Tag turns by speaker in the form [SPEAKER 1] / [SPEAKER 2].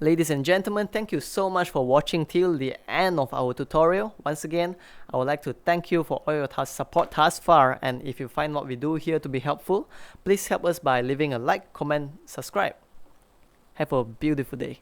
[SPEAKER 1] Ladies and gentlemen, thank you so much for watching till the end of our tutorial. Once again, I would like to thank you for all your support thus far, and if you find what we do here to be helpful, please help us by leaving a like, comment, subscribe. Have a beautiful day.